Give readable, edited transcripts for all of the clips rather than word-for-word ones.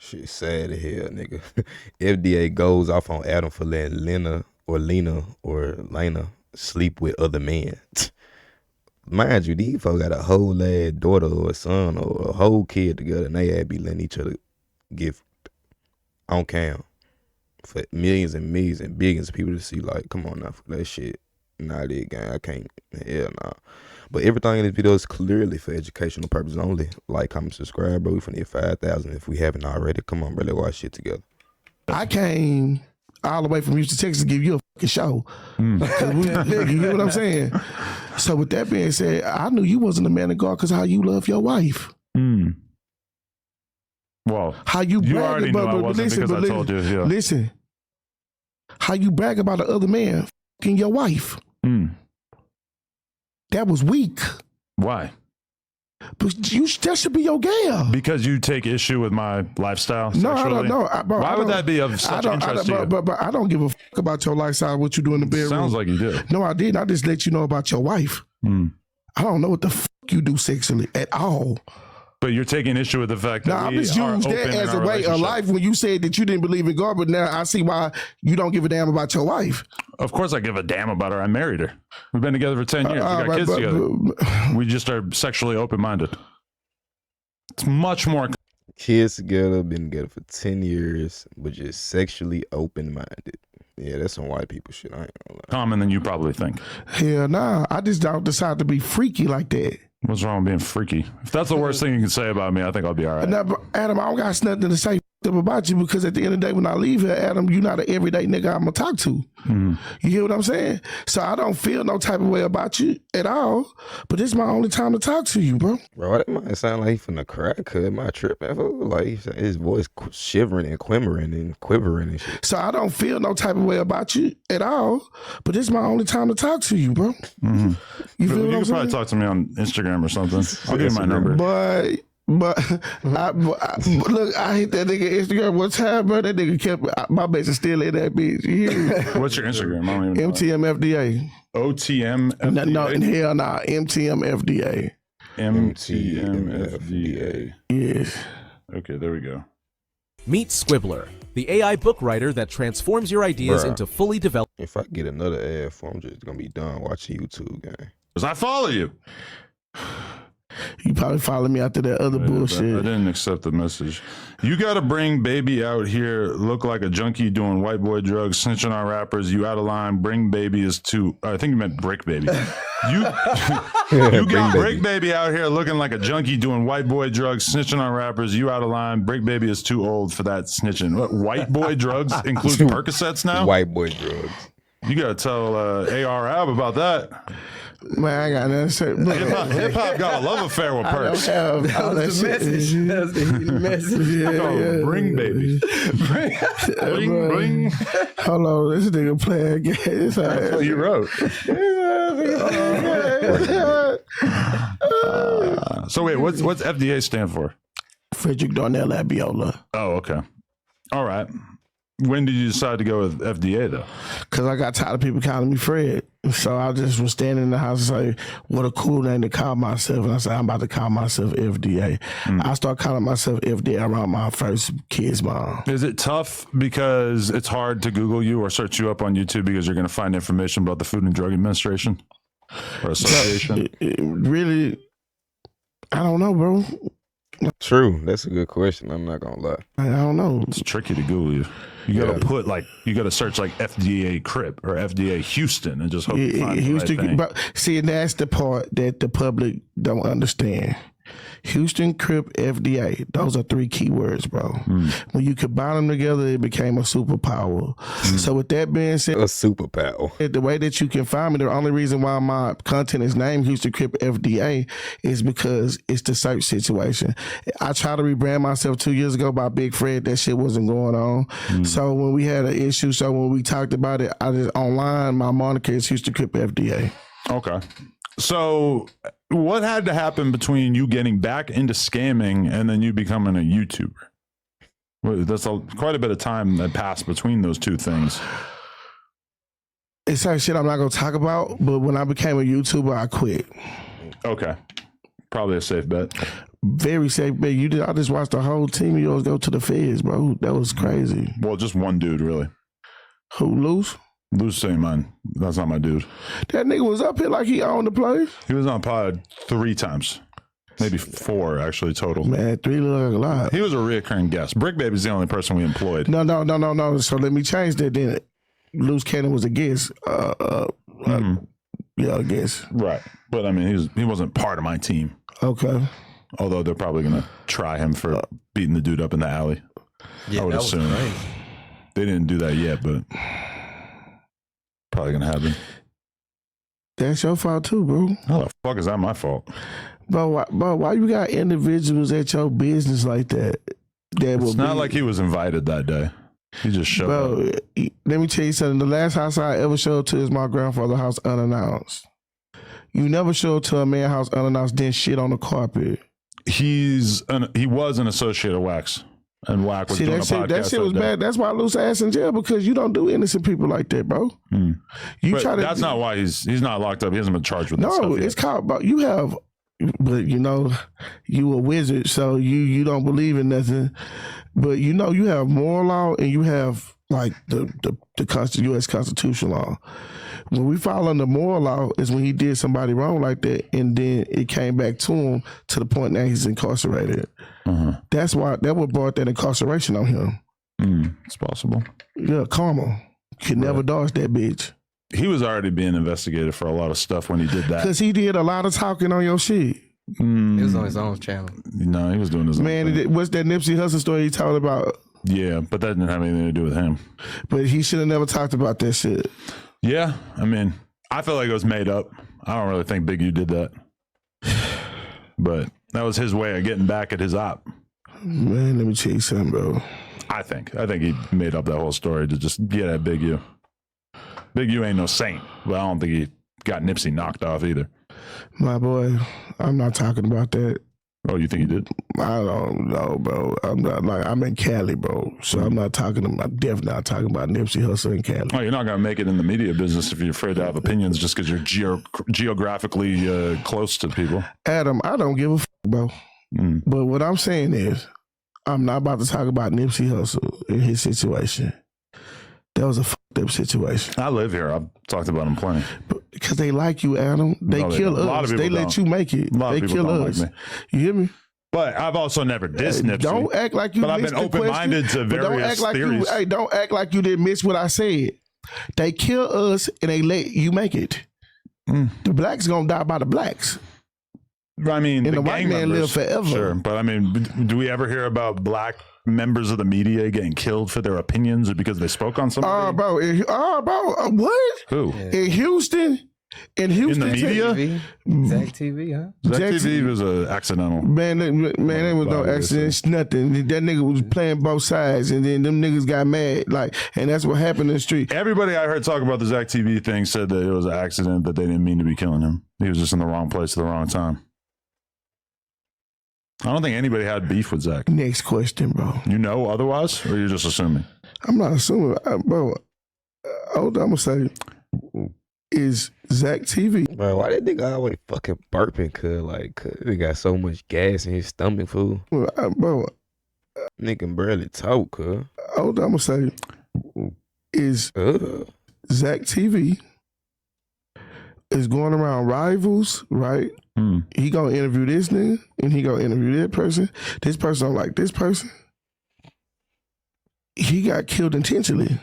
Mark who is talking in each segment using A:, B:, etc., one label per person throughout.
A: Shit sad as hell, nigga. FDA goes off on Adam for letting Lena sleep with other men. Mind you, these folks got a whole ass daughter or a son or a whole kid together, and they be letting each other get on cam for millions and millions and billions of people to see. Like, come on now, for that shit. Nah, this gang, I can't. Hell nah. But everything in this video is clearly for educational purposes only. Like, comment, subscribe, bro. We finna hit 5,000 if we haven't already. Come on, bro. Let's watch shit together.
B: I came all the way from Houston, Texas to give you a fucking show. Nigga, you know what I'm saying? So with that being said, I knew you wasn't a man of God because how you love your wife.
C: Well,
B: how you
C: already knew I wasn't because I told you. Yeah.
B: Listen, how you brag about the other man fucking your wife. That was weak.
C: Why?
B: But that should be your gal.
C: Because you take issue with my lifestyle sexually?
B: No, I don't know.
C: Why would that be of such interest to you?
B: But I don't give a fuck about your lifestyle, what you do in the bedroom.
C: Sounds like you do.
B: No, I didn't. I just let you know about your wife. I don't know what the fuck you do sexually at all.
C: But you're taking issue with the fact that
B: I just used that as a way of life when you said that you didn't believe in God, but now I see why you don't give a damn about your wife.
C: Of course I give a damn about her. I married her. We've been together for 10 years. We got kids together. We just are sexually open-minded. It's much more.
A: Kids together, been together for 10 years, but just sexually open-minded. Yeah, that's some white people shit. I ain't gonna lie.
C: Common than you probably think.
B: Hell nah. I just don't decide to be freaky like that.
C: What's wrong with being freaky? If that's the worst thing you can say about me, I think I'll be all right.
B: Now, Adam, I don't got nothing to say about you because at the end of the day, when I leave here, Adam, you're not an everyday nigga I'm gonna talk to. You hear what I'm saying? So I don't feel no type of way about you at all, but this is my only time to talk to you, bro.
A: Bro, that might sound like he finna cry, cause my trip, like his voice shivering and quivering and shit.
B: So I don't feel no type of way about you at all, but this is my only time to talk to you, bro.
C: You could probably talk to me on Instagram or something. I'll give you my number.
B: But look, I hit that nigga Instagram one time, bro. That nigga kept my bitch is still in that bitch. You hear me?
C: What's your Instagram? I don't even know.
B: MTMFDA.
C: OTMFDA?
B: No, hell nah. MTMFDA.
C: MTMFDA.
B: Yes.
C: Okay, there we go.
D: Meet Squibbler, the AI book writer that transforms your ideas into fully developed.
A: If I get another ad for, I'm just gonna be done watching YouTube, gang.
C: Because I follow you.
B: You probably follow me after that other bullshit.
C: I didn't accept the message. You got to bring baby out here, look like a junkie doing white boy drugs, snitching on rappers. You out of line. Bring baby is too. I think you meant brick baby. You got brick baby out here looking like a junkie doing white boy drugs, snitching on rappers. You out of line. Brick baby is too old for that snitching. What, white boy drugs includes Percocets now?
A: White boy drugs.
C: You got to tell AR Ab about that.
B: Man, I got nothing to say.
C: Hip hop got a love affair with Perks.
E: That was the message. That was the message.
C: Yeah. Bring baby. Bring.
B: Hold on, this nigga playing games.
C: That's what you wrote. So wait, what's FDA stand for?
B: Frederick Darnell Abiola.
C: Oh, okay. All right. When did you decide to go with FDA though?
B: Because I got tired of people calling me Fred. So I just was standing in the house and say, what a cool name to call myself. And I said, I'm about to call myself FDA. I started calling myself FDA around my first kid's mom.
C: Is it tough because it's hard to Google you or search you up on YouTube because you're going to find information about the Food and Drug Administration or Association?
B: Really, I don't know, bro.
A: True. That's a good question. I'm not going to lie.
B: I don't know.
C: It's tricky to Google you. You got to put you got to search like FDA Crip or FDA Houston and just hope you find Houston, the right thing.
B: But see, and that's the part that the public don't understand. Houston, Crip, FDA. Those are three keywords, bro. When you combine them together, it became a superpower. So with that being said,
A: a superpower.
B: The way that you can find me, the only reason why my content is named Houston, Crip, FDA is because it's the search situation. I tried to rebrand myself 2 years ago by Big Fred. That shit wasn't going on. So when we had an issue, when we talked about it, I just online, my moniker is Houston, Crip, FDA.
C: Okay. So what had to happen between you getting back into scamming and then you becoming a YouTuber? Well, that's quite a bit of time that passed between those two things.
B: It's certain shit I'm not going to talk about, but when I became a YouTuber, I quit.
C: Okay. Probably a safe bet.
B: very safe bet. I just watched the whole team of yours go to the feds, bro. That was crazy.
C: Well, just one dude, really.
B: Who, Loose?
C: Loose ain't mine. That's not my dude.
B: That nigga was up here like he owned the place.
C: He was on pod 3 times. Maybe 4, actually, total.
B: Man, 3 look like a lot.
C: He was a reoccurring guest. Brick Baby's the only person we employed.
B: No. So let me change that then. Loose Cannon was a guest. Yeah, I guess.
C: Right. But, I mean, he wasn't part of my team.
B: Okay.
C: Although they're probably going to try him for beating the dude up in the alley.
E: Yeah,
C: I would assume. They didn't do that yet, but probably going to happen.
B: That's your fault too, bro.
C: How the fuck is that my fault?
B: Bro, why you got individuals at your business like that?
C: It's not like he was invited that day. He just showed up.
B: Let me tell you something. The last house I ever showed to is my grandfather's house unannounced. You never show to a man's house unannounced, then shit on the carpet.
C: He was an associate of Wax. And Wack was doing a podcast.
B: That shit was bad. That's why Loose ass in jail, because you don't do innocent people like that, bro.
C: That's not why he's not locked up. He hasn't been charged with that stuff yet.
B: It's called, but you have, but you know, you a wizard, so you don't believe in nothing. But you know, you have moral law and you have like the U.S. Constitutional law. When we fall under moral law is when he did somebody wrong like that, and then it came back to him to the point that he's incarcerated. That's why that what brought that incarceration on him.
C: It's possible.
B: Yeah, karma could never dodge that bitch.
C: He was already being investigated for a lot of stuff when he did that.
B: Because he did a lot of talking on your shit.
E: He was on his own channel.
C: No, he was doing his own thing.
B: What's that Nipsey Hussle story he talked about?
C: Yeah, but that didn't have anything to do with him.
B: But he should have never talked about that shit.
C: Yeah, I mean, I feel like it was made up. I don't really think Big U did that. But that was his way of getting back at his op.
B: Man, let me tell you something, bro.
C: I think he made up that whole story to just get at Big U. Big U ain't no saint, but I don't think he got Nipsey knocked off either.
B: My boy, I'm not talking about that.
C: Oh, you think he did?
B: I don't know, bro. I'm in Cali, bro. So I'm definitely not talking about Nipsey Hussle in Cali.
C: Oh, you're not going to make it in the media business if you're afraid to have opinions just because you're geographically close to people.
B: Adam, I don't give a fuck, bro. But what I'm saying is, I'm not about to talk about Nipsey Hussle and his situation. That was a fucked up situation.
C: I live here. I've talked about him plenty.
B: Because they like you, Adam. They kill us. They let you make it. They kill us. Like you hear me?
C: But I've also never dissed Nipsey.
B: Don't act like you
C: But I've been open-minded to various theories.
B: Don't act like you didn't miss what I said. They kill us and they let you make it. The blacks gonna die by the blacks.
C: I mean,
B: and the white man live forever.
C: Sure, but I mean, do we ever hear about black members of the media getting killed for their opinions or because they spoke on something?
B: What?
C: Who?
B: In Houston? In the
C: media?
E: Zach TV, huh?
C: Zach TV was an accidental.
B: Man, there was no accident. It's nothing. That nigga was playing both sides, and then them niggas got mad. And that's what happened in the street.
C: Everybody I heard talk about the Zach TV thing said that it was an accident, that they didn't mean to be killing him. He was just in the wrong place at the wrong time. I don't think anybody had beef with Zach.
B: Next question, bro.
C: You know otherwise, or you're just assuming?
B: I'm not assuming, bro. I'm gonna say, is Zach TV?
A: Bro, why that nigga always fucking burping? Cause he got so much gas in his stomach, fool.
B: Bro,
A: Nigga barely talk, cuz.
B: I'm gonna say, is Zach TV is going around rivals, right? He gonna interview this nigga, and he gonna interview that person. This person don't like this person. He got killed intentionally.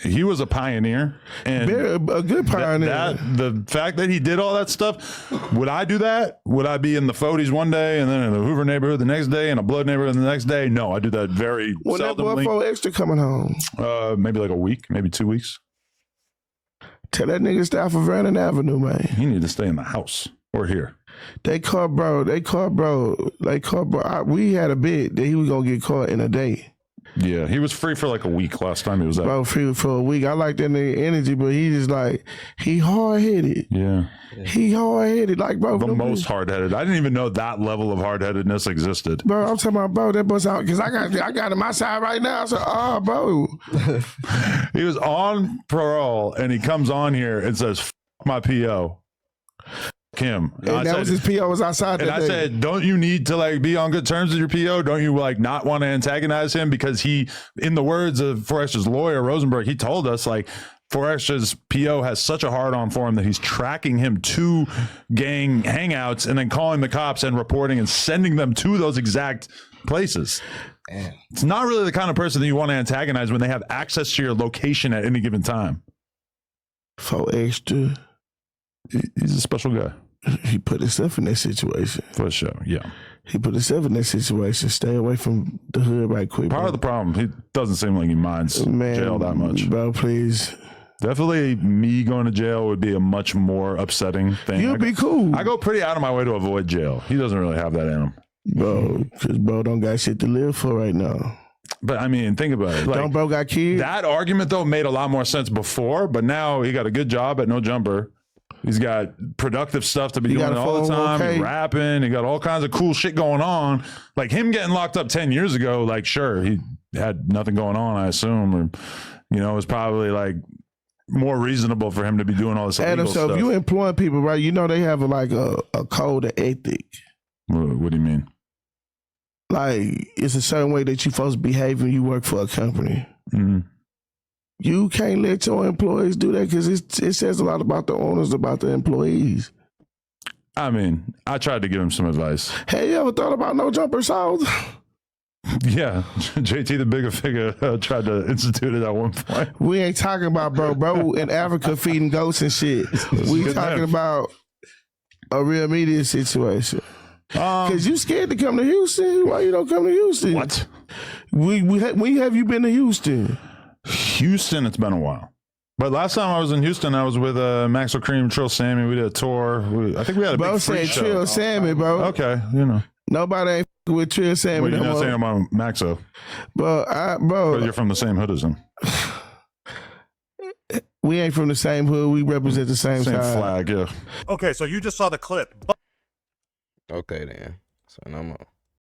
C: He was a pioneer, and
B: a good pioneer.
C: The fact that he did all that stuff, would I do that? Would I be in the Foties one day and then in the Hoover neighborhood the next day and a Blood neighborhood the next day? No, I do that very
B: when
C: seldomly.
B: That boy extra coming home.
C: Maybe like a week, maybe 2 weeks.
B: Tell that nigga stay off of Vernon Avenue, man.
C: He need to stay in the house or here.
B: They caught bro. We had a bid that he was gonna get caught in a day.
C: Yeah, he was free for like a week last time he was out.
B: Bro, free for a week. I like that nigga energy, but he just he hard-headed.
C: Yeah.
B: He hard-headed. Bro.
C: The most hard-headed. I didn't even know that level of hard-headedness existed.
B: Bro, I'm talking about, bro, that bus out, because I got him my side right now. So, bro.
C: He was on parole, and he comes on here and says, F my PO. him.
B: And that was his PO was outside
C: And
B: that
C: I
B: day.
C: said, don't you need to like be on good terms with your PO? Don't you like not want to antagonize him? Because he, in the words of Forrester's lawyer, Rosenberg, he told us like Forrester's PO has such a hard on for him that he's tracking him to gang hangouts and then calling the cops and reporting and sending them to those exact places.
E: Damn.
C: It's not really the kind of person that you want to antagonize when they have access to your location at any given time.
B: Forrester,
C: He's a special guy.
B: he put himself in that situation.
C: For sure. Yeah.
B: He put himself in that situation. Stay away from the hood right quick.
C: Part
B: bro.
C: of the problem, he doesn't seem like he minds jail that much.
B: Bro, please.
C: Definitely me going to jail would be a much more upsetting thing.
B: You'll be cool.
C: I go pretty out of my way to avoid jail. He doesn't really have that in him.
B: Bro, because bro don't got shit to live for right now.
C: But I mean, think about it. Like,
B: Don't bro got kids?
C: that argument, though, made a lot more sense before, but now he got a good job at No Jumper. He's got productive stuff to be doing
B: got a
C: all the time.
B: 401k.
C: He's rapping. He got all kinds of cool shit going on. Like him getting locked up 10 years ago, like, sure, he had nothing going on, I assume. Or, it was probably like more reasonable for him to be doing all this illegal
B: Adam, so
C: stuff.
B: if you employing people, right, they have a code of ethic.
C: What do you mean?
B: Like, it's a certain way that you're supposed to behave when you work for a company.
C: Mm-hmm.
B: You can't let your employees do that because it says a lot about the owners, about the employees.
C: I mean, I tried to give him some advice.
B: Hey, you ever thought about No Jumper South?
C: Yeah, JT the bigger figure tried to institute it at one point.
B: We ain't talking about bro in Africa feeding goats and shit. We
C: Good
B: talking
C: man.
B: about a real media situation. Cause you scared to come to Houston. Why you don't come to Houston?
C: What?
B: When have you been to Houston?
C: Houston, it's been a while. But last time I was in Houston, I was with Maxwell Cream, Trill Sammy. We did a tour. I think we had a
B: Bro
C: big
B: said
C: freak show.
B: Trill Sammy, bro.
C: Okay,
B: Nobody ain't f***ing with Trill Sammy.
C: Well, you're
B: no
C: not
B: more.
C: saying about Maxo,
B: Bro,
C: but you're from the same hood as him.
B: we ain't from the same hood. We represent the same
C: Same
B: side.
C: flag, yeah.
F: Okay, so you just saw the clip.
A: Okay then. So no more.